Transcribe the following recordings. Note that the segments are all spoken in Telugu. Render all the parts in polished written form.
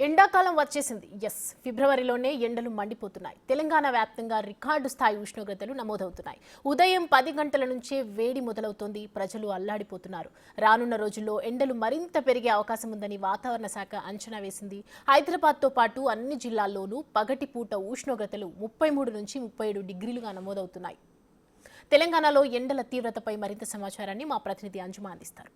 ఎండాకాలం వచ్చేసింది. ఫిబ్రవరిలోనే ఎండలు మండిపోతున్నాయి. తెలంగాణ వ్యాప్తంగా రికార్డు స్థాయి ఉష్ణోగ్రతలు నమోదవుతున్నాయి. ఉదయం 10 గంటల నుంచే వేడి మొదలవుతోంది. ప్రజలు అల్లాడిపోతున్నారు. రానున్న రోజుల్లో ఎండలు మరింత పెరిగే అవకాశం ఉందని వాతావరణ శాఖ అంచనా వేసింది. హైదరాబాద్తో పాటు అన్ని జిల్లాల్లోనూ పగటిపూట ఉష్ణోగ్రతలు 33 నుంచి 37 డిగ్రీలుగా నమోదవుతున్నాయి. తెలంగాణలో ఎండల తీవ్రతపై మరింత సమాచారాన్ని మా ప్రతినిధి అంజుమా అందిస్తారు.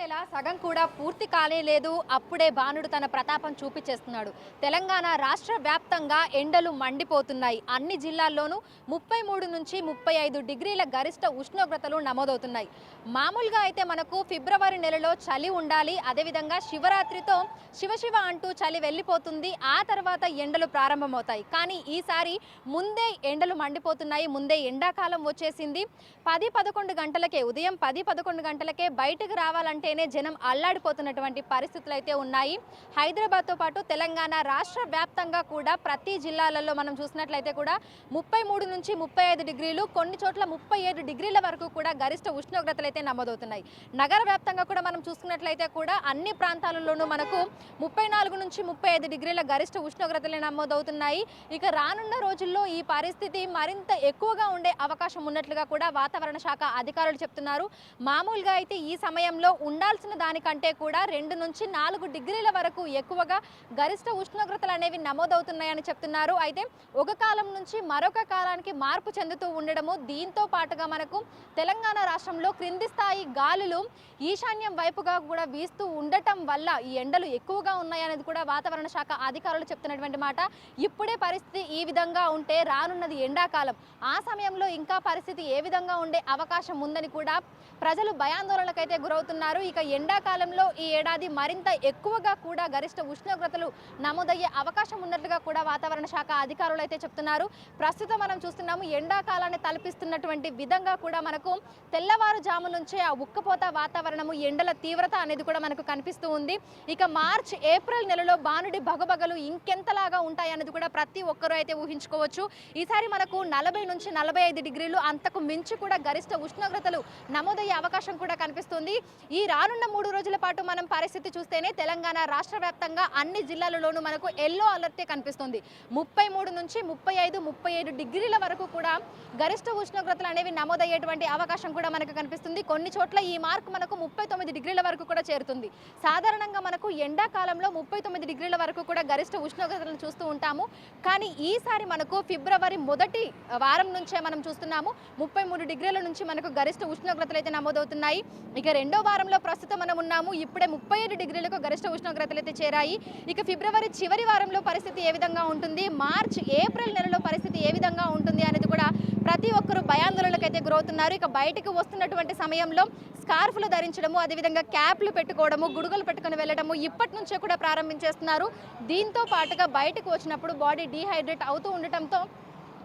నెల సగం కూడా పూర్తి కాలే లేదు, అప్పుడే బాణుడు తన ప్రతాపం చూపించేస్తున్నాడు. తెలంగాణ రాష్ట్ర వ్యాప్తంగా ఎండలు మండిపోతున్నాయి. అన్ని జిల్లాల్లోనూ 33 నుంచి 35 డిగ్రీల గరిష్ట ఉష్ణోగ్రతలు నమోదవుతున్నాయి. మామూలుగా అయితే మనకు ఫిబ్రవరి నెలలో చలి ఉండాలి, అదేవిధంగా శివరాత్రితో శివశివ అంటూ చలి వెళ్ళిపోతుంది, ఆ తర్వాత ఎండలు ప్రారంభమవుతాయి. కానీ ఈసారి ముందే ఎండలు మండిపోతున్నాయి. ముందే ఎండాకాలం వచ్చేసింది. 10-11 గంటలకే, ఉదయం 10-11 గంటలకే బయటకు రావాలంటే జనం అల్లాడిపోతున్నటువంటి పరిస్థితులు అయితే ఉన్నాయి. హైదరాబాద్తో పాటు తెలంగాణ రాష్ట్ర వ్యాప్తంగా కూడా ప్రతి జిల్లాలలో మనం చూసినట్లయితే కూడా 33 నుంచి 35 డిగ్రీలు, కొన్ని చోట్ల 37 డిగ్రీల వరకు కూడా గరిష్ట ఉష్ణోగ్రతలు అయితే నమోదవుతున్నాయి. నగర వ్యాప్తంగా కూడా మనం చూసుకున్నట్లయితే కూడా అన్ని ప్రాంతాలలోనూ మనకు 34 నుంచి 35 డిగ్రీల గరిష్ట ఉష్ణోగ్రతలు నమోదవుతున్నాయి. ఇక రానున్న రోజుల్లో ఈ పరిస్థితి మరింత ఎక్కువగా ఉండే అవకాశం ఉన్నట్లుగా కూడా వాతావరణ శాఖ అధికారులు చెప్తున్నారు. మామూలుగా అయితే ఈ సమయంలో ఉండాల్సిన దానికంటే కూడా 2 నుంచి 4 డిగ్రీల వరకు ఎక్కువగా గరిష్ట ఉష్ణోగ్రతలు అనేవి నమోదవుతున్నాయని చెప్తున్నారు. అయితే ఒక కాలం నుంచి మరొక కాలానికి మార్పు చెందుతూ ఉండడము, దీంతో పాటుగా మనకు తెలంగాణ రాష్ట్రంలో క్రింది స్థాయి గాలులు ఈశాన్యం వైపుగా కూడా వీస్తూ ఉండటం వల్ల ఈ ఎండలు ఎక్కువగా ఉన్నాయనేది కూడా వాతావరణ శాఖ అధికారులు చెప్తున్నటువంటి మాట. ఇప్పుడే పరిస్థితి ఈ విధంగా ఉంటే రానున్నది ఎండాకాలం, ఆ సమయంలో ఇంకా పరిస్థితి ఏ విధంగా ఉండే అవకాశం ఉందని కూడా ప్రజలు భయాందోళనకైతే గురవుతున్నారు. ఇక ఎండాకాలంలో ఈ ఏడాది మరింత ఎక్కువగా కూడా గరిష్ట ఉష్ణోగ్రతలు నమోదయ్యే అవకాశం ఉన్నట్లుగా కూడా వాతావరణ శాఖ అధికారులు అయితే చెప్తున్నారు. ప్రస్తుతం మనం చూస్తున్నాము, ఎండాకాలాన్ని తలపిస్తున్నటువంటి విధంగా కూడా మనకు తెల్లవారుజాము నుంచే ఆ ఉక్కపోత వాతావరణము, ఎండల తీవ్రత అనేది కూడా మనకు కనిపిస్తూ ఉంది. ఇక మార్చ్ ఏప్రిల్ నెలలో బాణుడి బగబగలు ఇంకెంతలాగా ఉంటాయనేది కూడా ప్రతి ఒక్కరూ అయితే ఊహించుకోవచ్చు. ఈసారి మనకు 40 నుంచి 45 డిగ్రీలు అంతకు మించి కూడా గరిష్ట ఉష్ణోగ్రతలు నమోదయ్యే అవకాశం కూడా కనిపిస్తుంది. ఈ రానున్న 3 రోజుల పాటు మనం పరిస్థితి చూస్తేనే తెలంగాణ రాష్ట్ర వ్యాప్తంగా అన్ని జిల్లాలలోనూ మనకు ఎల్లో అలర్టే కనిపిస్తుంది. 33 నుంచి 35-37 డిగ్రీల వరకు కూడా గరిష్ట ఉష్ణోగ్రతలు అనేవి నమోదయ్యేటువంటి అవకాశం కూడా మనకు కనిపిస్తుంది. కొన్ని చోట్ల ఈ మార్క్ మనకు 39 డిగ్రీల వరకు కూడా చేరుతుంది. సాధారణంగా మనకు ఎండాకాలంలో 39 డిగ్రీల వరకు కూడా గరిష్ట ఉష్ణోగ్రతలను చూస్తూ ఉంటాము. కానీ ఈసారి మనకు ఫిబ్రవరి మొదటి వారం నుంచే మనం చూస్తున్నాము 33 డిగ్రీల నుంచి మనకు గరిష్ట ఉష్ణోగ్రతలు అయితే నమోదవుతున్నాయి. ఇక రెండో వారంలో ప్రస్తుతం మనం ఉన్నాము, ఇప్పుడే 37 డిగ్రీలకు గరిష్ట ఉష్ణోగ్రతలు అయితే చేరాయి. ఇక ఫిబ్రవరి చివరి వారంలో పరిస్థితి ఏ విధంగా ఉంటుంది, మార్చ్ ఏప్రిల్ నెలలో పరిస్థితి ఏ విధంగా ఉంటుంది అనేది కూడా ప్రతి ఒక్కరూ భయాందోళనకు అయితే గురవుతున్నారు. ఇక బయటకు వస్తున్నటువంటి సమయంలో స్కార్ఫ్లు ధరించడము, అదేవిధంగా క్యాప్లు పెట్టుకోవడము, గుడుగులు పెట్టుకుని వెళ్ళడము ఇప్పటి నుంచే కూడా ప్రారంభించేస్తున్నారు. దీంతో పాటుగా బయటకు వచ్చినప్పుడు బాడీ డీహైడ్రేట్ అవుతూ ఉండటంతో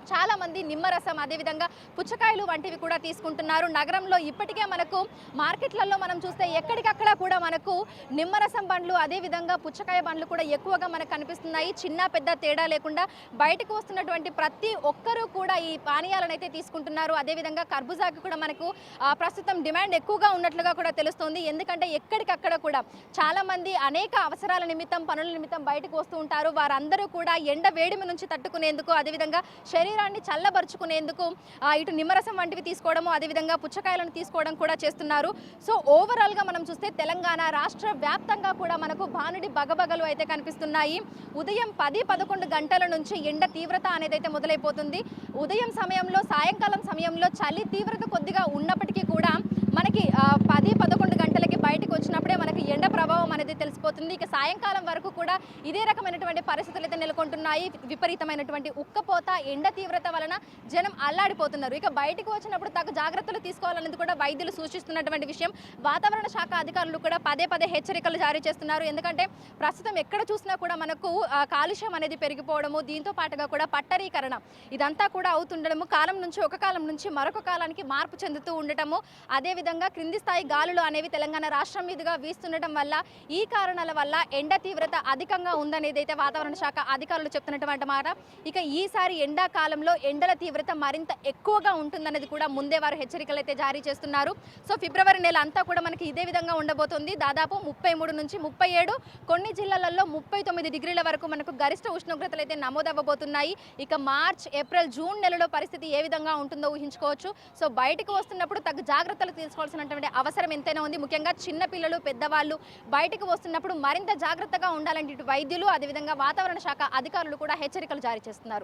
చాలా మంది నిమ్మరసం, అదేవిధంగా పుచ్చకాయలు వంటివి కూడా తీసుకుంటున్నారు. నగరంలో ఇప్పటికే మనకు మార్కెట్లలో మనం చూస్తే ఎక్కడికక్కడ కూడా మనకు నిమ్మరసం బండ్లు, అదేవిధంగా పుచ్చకాయ బండ్లు కూడా ఎక్కువగా మనకు కనిపిస్తున్నాయి. చిన్న పెద్ద తేడా లేకుండా బయటకు వస్తున్నటువంటి ప్రతి ఒక్కరూ కూడా ఈ పానీయాలను అయితే తీసుకుంటున్నారు. అదేవిధంగా కర్బూజాకి కూడా మనకు ప్రస్తుతం డిమాండ్ ఎక్కువగా ఉన్నట్లుగా కూడా తెలుస్తోంది. ఎందుకంటే ఎక్కడికక్కడ కూడా చాలా మంది అనేక అవసరాల నిమిత్తం, పనుల నిమిత్తం బయటకు వస్తూ ఉంటారు. వారందరూ కూడా ఎండ వేడిమి నుంచి తట్టుకునేందుకు, అదేవిధంగా శరీరాన్ని చల్లబరుచుకునేందుకు ఇటు నిమ్మరసం వంటివి తీసుకోవడము, అదేవిధంగా పుచ్చకాయలను తీసుకోవడం కూడా చేస్తున్నారు. సో ఓవరాల్గా మనం చూస్తే తెలంగాణ రాష్ట్ర వ్యాప్తంగా కూడా మనకు భానుడి బగబగలు అయితే కనిపిస్తున్నాయి. ఉదయం 10-11 గంటల నుంచి ఎండ తీవ్రత అనేది అయితే మొదలైపోతుంది. ఉదయం సమయంలో, సాయంకాలం సమయంలో చలి తీవ్రత కొద్దిగా ఉన్నప్పటికీ కూడా మనకి 10-11 గంటలకి బయటకు వచ్చినప్పుడే మనకి ఎండ ప్రభావం అనేది తెలిసిపోతుంది. ఇక సాయంకాలం వరకు కూడా ఇదే రకమైనటువంటి పరిస్థితులు అయితే నెలకొంటున్నాయి. విపరీతమైనటువంటి ఉక్కపోత, ఎండ తీవ్రత వలన జనం అల్లాడిపోతున్నారు. ఇక బయటకు వచ్చినప్పుడు తగు జాగ్రత్తలు తీసుకోవాలనేది కూడా వైద్యులు సూచిస్తున్నటువంటి విషయం. వాతావరణ శాఖ అధికారులు కూడా పదే హెచ్చరికలు జారీ చేస్తున్నారు. ఎందుకంటే ప్రస్తుతం ఎక్కడ చూసినా కూడా మనకు కాలుష్యం అనేది పెరిగిపోవడము, దీంతో పాటుగా కూడా పట్టరీకరణ ఇదంతా కూడా అవుతుండడము, కాలం నుంచి మరొక కాలానికి మార్పు చెందుతూ ఉండటము, అదేవిధంగా క్రింది స్థాయి గాలులు అనేవి తెలంగాణ రాష్ట్రం మీదుగా వీస్తుండటం వల్ల ఈ కారణాల వల్ల ఎండ తీవ్రత అధికంగా ఉందనేది అయితే వాతావరణ శాఖ అధికారులు చెప్తున్నటువంటి మాట. ఇక ఈసారి ఎండాకాలంలో ఎండల తీవ్రత మరింత ఎక్కువగా ఉంటుందనేది కూడా ముందే వారు హెచ్చరికలు అయితే జారీ చేస్తున్నారు. సో ఫిబ్రవరి నెల అంతా కూడా మనకి ఇదే విధంగా ఉండబోతుంది. దాదాపు 33 నుంచి 37, కొన్ని జిల్లాలలో 39 డిగ్రీల వరకు మనకు గరిష్ట ఉష్ణోగ్రతలు అయితే నమోదవ్వబోతున్నాయి. ఇక మార్చ్, ఏప్రిల్, జూన్ నెలలో పరిస్థితి ఏ విధంగా ఉంటుందో ఊహించుకోవచ్చు. సో బయటకు వస్తున్నప్పుడు తగ్గ జాగ్రత్తలు తీసుకోవాల్సినటువంటి అవసరం ఎంతైనా ఉంది. ముఖ్యంగా చిన్నపిల్లలు, పెద్దవాళ్ళు బయటకు వస్తున్నప్పుడు మరింత జాగ్రత్తగా ఉండాలంటే ఇటు వైద్యులు, అదేవిధంగా వాతావరణ శాఖ అధికారులు కూడా హెచ్చరికలు జారీ చేస్తున్నారు.